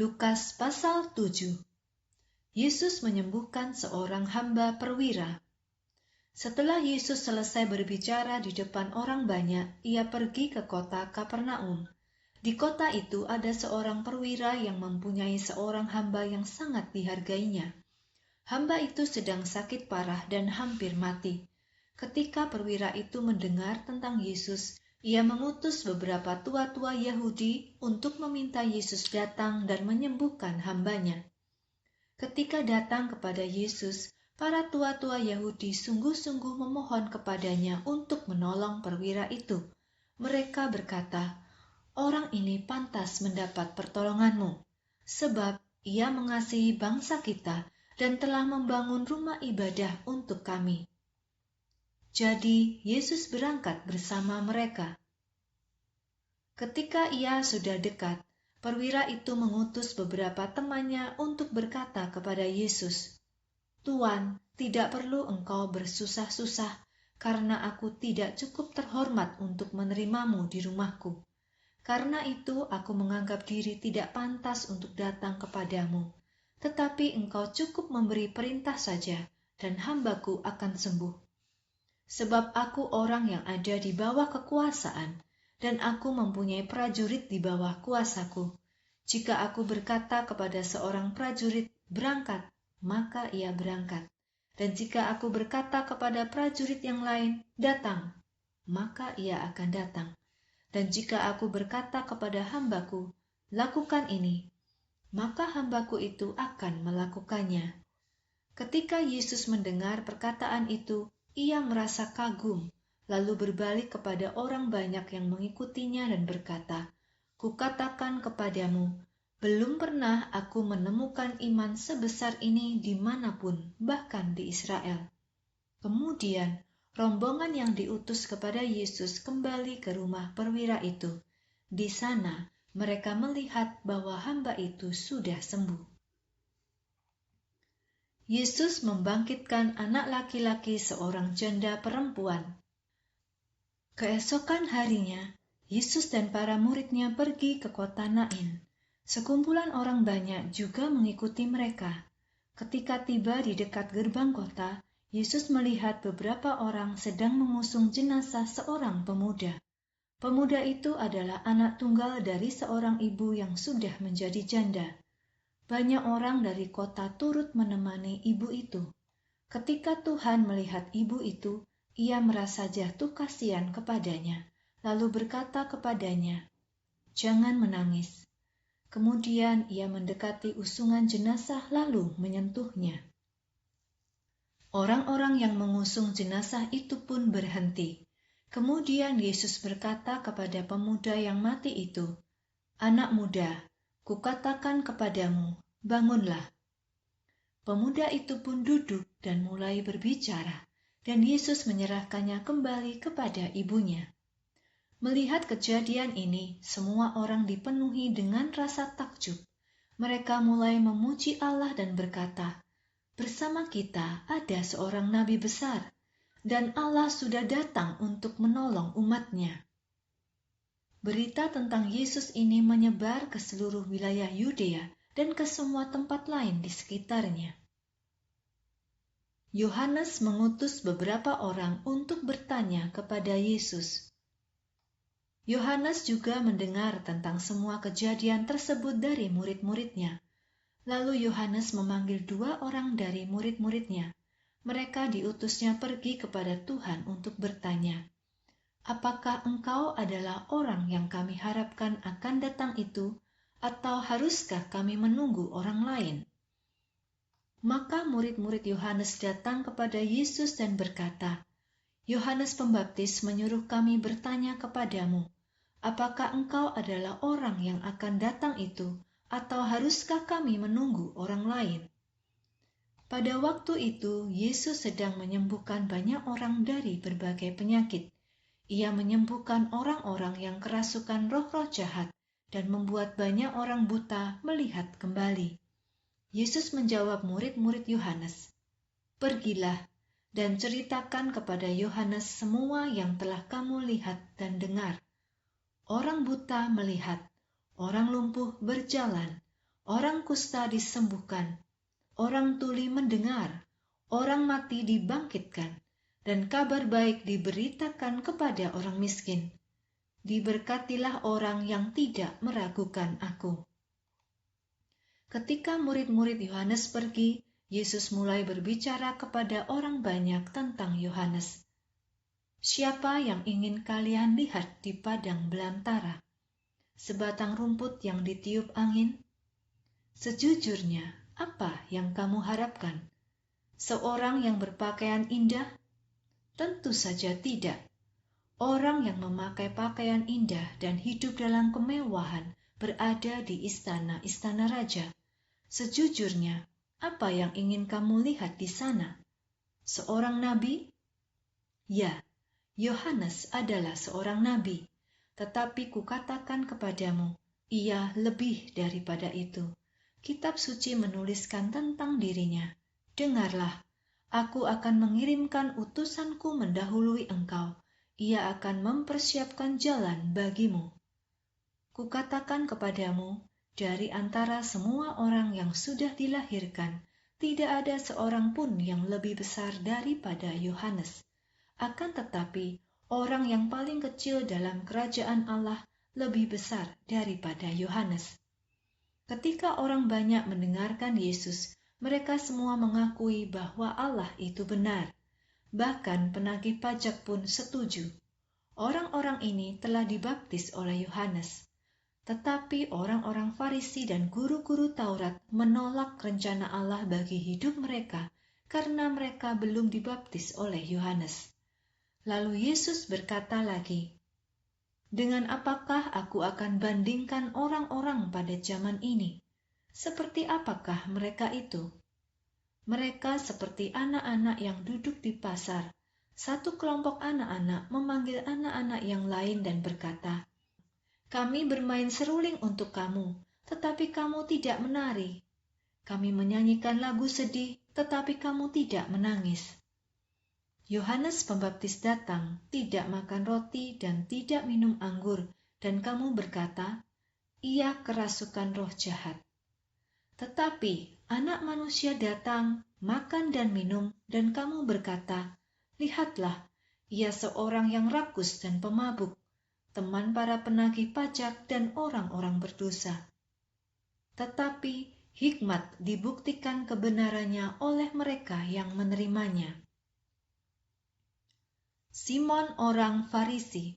Lukas pasal 7. Yesus menyembuhkan seorang hamba perwira. Setelah Yesus selesai berbicara di depan orang banyak, ia pergi ke kota Kapernaum. Di kota itu ada seorang perwira yang mempunyai seorang hamba yang sangat dihargainya. Hamba itu sedang sakit parah dan hampir mati. Ketika perwira itu mendengar tentang Yesus, ia mengutus beberapa tua-tua Yahudi untuk meminta Yesus datang dan menyembuhkan hambanya. Ketika datang kepada Yesus, para tua-tua Yahudi sungguh-sungguh memohon kepadanya untuk menolong perwira itu. Mereka berkata, "Orang ini pantas mendapat pertolonganmu, sebab ia mengasihi bangsa kita dan telah membangun rumah ibadah untuk kami." Jadi Yesus berangkat bersama mereka. Ketika ia sudah dekat, perwira itu mengutus beberapa temannya untuk berkata kepada Yesus, "Tuan, tidak perlu engkau bersusah-susah, karena aku tidak cukup terhormat untuk menerimamu di rumahku. Karena itu aku menganggap diri tidak pantas untuk datang kepadamu. Tetapi engkau cukup memberi perintah saja, dan hambaku akan sembuh. Sebab aku orang yang ada di bawah kekuasaan, dan aku mempunyai prajurit di bawah kuasaku. Jika aku berkata kepada seorang prajurit, 'Berangkat,' maka ia berangkat. Dan jika aku berkata kepada prajurit yang lain, 'Datang,' maka ia akan datang. Dan jika aku berkata kepada hambaku, 'Lakukan ini,' maka hambaku itu akan melakukannya." Ketika Yesus mendengar perkataan itu, ia merasa kagum, lalu berbalik kepada orang banyak yang mengikutinya dan berkata, "Kukatakan kepadamu, belum pernah aku menemukan iman sebesar ini dimanapun, bahkan di Israel." Kemudian, rombongan yang diutus kepada Yesus kembali ke rumah perwira itu. Di sana, mereka melihat bahwa hamba itu sudah sembuh. Yesus membangkitkan anak laki-laki seorang janda perempuan. Keesokan harinya, Yesus dan para murid-Nya pergi ke kota Nain. Sekumpulan orang banyak juga mengikuti mereka. Ketika tiba di dekat gerbang kota, Yesus melihat beberapa orang sedang mengusung jenazah seorang pemuda. Pemuda itu adalah anak tunggal dari seorang ibu yang sudah menjadi janda. Banyak orang dari kota turut menemani ibu itu. Ketika Tuhan melihat ibu itu, ia merasa jatuh kasihan kepadanya, lalu berkata kepadanya, "Jangan menangis." Kemudian ia mendekati usungan jenazah lalu menyentuhnya. Orang-orang yang mengusung jenazah itu pun berhenti. Kemudian Yesus berkata kepada pemuda yang mati itu, "Anak muda, Kukatakan kepadamu, bangunlah." Pemuda itu pun duduk dan mulai berbicara, dan Yesus menyerahkannya kembali kepada ibunya. Melihat kejadian ini, semua orang dipenuhi dengan rasa takjub. Mereka mulai memuji Allah dan berkata, "Bersama kita ada seorang nabi besar, dan Allah sudah datang untuk menolong umat-Nya." Berita tentang Yesus ini menyebar ke seluruh wilayah Yudea dan ke semua tempat lain di sekitarnya. Yohanes mengutus beberapa orang untuk bertanya kepada Yesus. Yohanes juga mendengar tentang semua kejadian tersebut dari murid-muridnya. Lalu Yohanes memanggil 2 orang dari murid-muridnya. Mereka diutusnya pergi kepada Tuhan untuk bertanya, "Apakah engkau adalah orang yang kami harapkan akan datang itu, atau haruskah kami menunggu orang lain?" Maka murid-murid Yohanes datang kepada Yesus dan berkata, "Yohanes Pembaptis menyuruh kami bertanya kepadamu, apakah engkau adalah orang yang akan datang itu, atau haruskah kami menunggu orang lain?" Pada waktu itu, Yesus sedang menyembuhkan banyak orang dari berbagai penyakit. Ia menyembuhkan orang-orang yang kerasukan roh-roh jahat dan membuat banyak orang buta melihat kembali. Yesus menjawab murid-murid Yohanes, "Pergilah dan ceritakan kepada Yohanes semua yang telah kamu lihat dan dengar. Orang buta melihat, orang lumpuh berjalan, orang kusta disembuhkan, orang tuli mendengar, orang mati dibangkitkan, dan kabar baik diberitakan kepada orang miskin. Diberkatilah orang yang tidak meragukan aku. Ketika murid-murid Yohanes pergi, Yesus mulai berbicara kepada orang banyak tentang Yohanes. Siapa yang ingin kalian lihat di padang belantara? Sebatang rumput yang ditiup angin? Sejujurnya, apa yang kamu harapkan? Seorang yang berpakaian indah? Tentu saja tidak. Orang yang memakai pakaian indah dan hidup dalam kemewahan berada di istana-istana raja. Sejujurnya, apa yang ingin kamu lihat di sana? Seorang nabi? Ya, Yohanes adalah seorang nabi, tetapi kukatakan kepadamu, ia lebih daripada itu. Kitab suci menuliskan tentang dirinya. Dengarlah, aku akan mengirimkan utusanku mendahului engkau. Ia akan mempersiapkan jalan bagimu. Kukatakan kepadamu, dari antara semua orang yang sudah dilahirkan, tidak ada seorang pun yang lebih besar daripada Yohanes. Akan tetapi, orang yang paling kecil dalam kerajaan Allah lebih besar daripada Yohanes. Ketika orang banyak mendengarkan Yesus, mereka semua mengakui bahwa Allah itu benar. Bahkan penagih pajak pun setuju. Orang-orang ini telah dibaptis oleh Yohanes. Tetapi orang-orang Farisi dan guru-guru Taurat menolak rencana Allah bagi hidup mereka karena mereka belum dibaptis oleh Yohanes. Lalu Yesus berkata lagi, "Dengan apakah aku akan bandingkan orang-orang pada zaman ini? Seperti apakah mereka itu? Mereka seperti anak-anak yang duduk di pasar. Satu kelompok anak-anak memanggil anak-anak yang lain dan berkata, 'Kami bermain seruling untuk kamu, tetapi kamu tidak menari. Kami menyanyikan lagu sedih, tetapi kamu tidak menangis.' Yohanes Pembaptis datang, tidak makan roti dan tidak minum anggur, dan kamu berkata, 'Ia kerasukan roh jahat.' Tetapi Anak Manusia datang, makan dan minum, dan kamu berkata, 'Lihatlah, ia seorang yang rakus dan pemabuk, teman para penagih pajak dan orang-orang berdosa.' Tetapi hikmat dibuktikan kebenarannya oleh mereka yang menerimanya." Simon orang Farisi.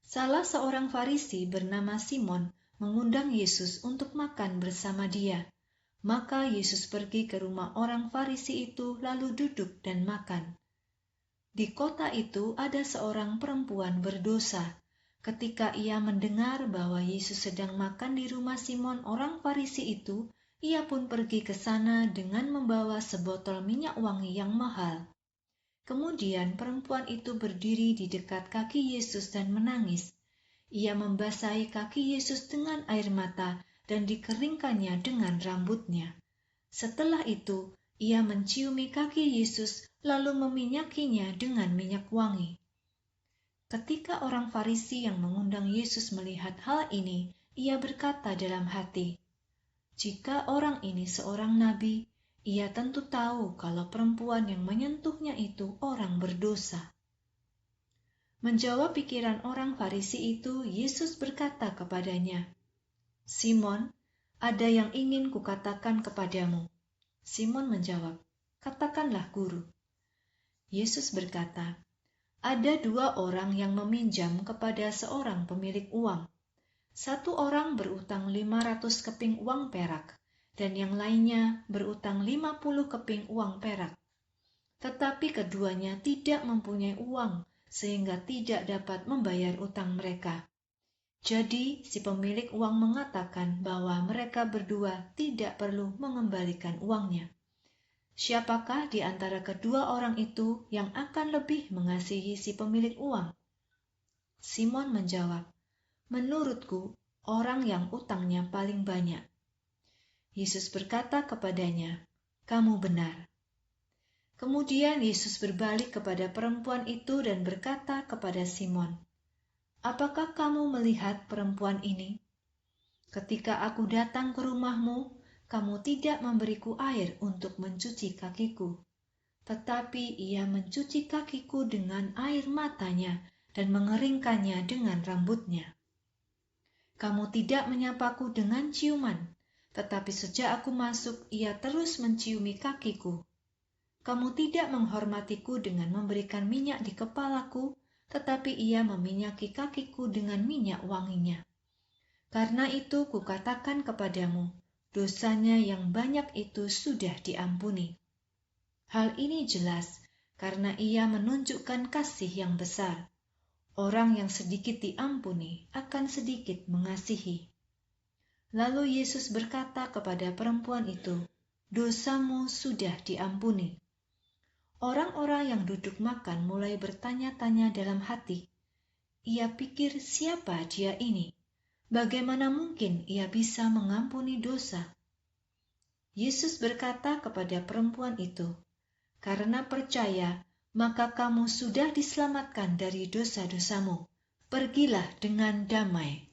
Salah seorang Farisi bernama Simon mengundang Yesus untuk makan bersama dia. Maka Yesus pergi ke rumah orang Farisi itu lalu duduk dan makan. Di kota itu ada seorang perempuan berdosa. Ketika ia mendengar bahwa Yesus sedang makan di rumah Simon orang Farisi itu, ia pun pergi ke sana dengan membawa sebotol minyak wangi yang mahal. Kemudian perempuan itu berdiri di dekat kaki Yesus dan menangis. Ia membasahi kaki Yesus dengan air mata dan dikeringkannya dengan rambutnya. Setelah itu, ia menciumi kaki Yesus lalu meminyakinya dengan minyak wangi. Ketika orang Farisi yang mengundang Yesus melihat hal ini, ia berkata dalam hati, "Jika orang ini seorang nabi, ia tentu tahu kalau perempuan yang menyentuhnya itu orang berdosa." Menjawab pikiran orang Farisi itu, Yesus berkata kepadanya, "Simon, ada yang ingin kukatakan kepadamu." Simon menjawab, "Katakanlah, Guru." Yesus berkata, "Ada dua orang yang meminjam kepada seorang pemilik uang. Satu orang berutang 500 keping uang perak, dan yang lainnya berutang 50 keping uang perak. Tetapi keduanya tidak mempunyai uang, sehingga tidak dapat membayar utang mereka. Jadi si pemilik uang mengatakan bahwa mereka berdua tidak perlu mengembalikan uangnya. Siapakah di antara kedua orang itu yang akan lebih mengasihi si pemilik uang?" Simon menjawab, "Menurutku, orang yang utangnya paling banyak." Yesus berkata kepadanya, "Kamu benar." Kemudian Yesus berbalik kepada perempuan itu dan berkata kepada Simon, "Apakah kamu melihat perempuan ini? Ketika aku datang ke rumahmu, kamu tidak memberiku air untuk mencuci kakiku. Tetapi ia mencuci kakiku dengan air matanya dan mengeringkannya dengan rambutnya. Kamu tidak menyapaku dengan ciuman, tetapi sejak aku masuk, ia terus menciumi kakiku. Kamu tidak menghormatiku dengan memberikan minyak di kepalaku, tetapi ia meminyaki kakiku dengan minyak wanginya. Karena itu kukatakan kepadamu, dosanya yang banyak itu sudah diampuni. Hal ini jelas karena ia menunjukkan kasih yang besar. Orang yang sedikit diampuni akan sedikit mengasihi. Lalu Yesus berkata kepada perempuan itu, dosamu sudah diampuni. Orang-orang yang duduk makan mulai bertanya-tanya dalam hati. Ia pikir siapa dia ini? Bagaimana mungkin ia bisa mengampuni dosa? Yesus berkata kepada perempuan itu, karena percaya, maka kamu sudah diselamatkan dari dosa-dosamu. Pergilah dengan damai.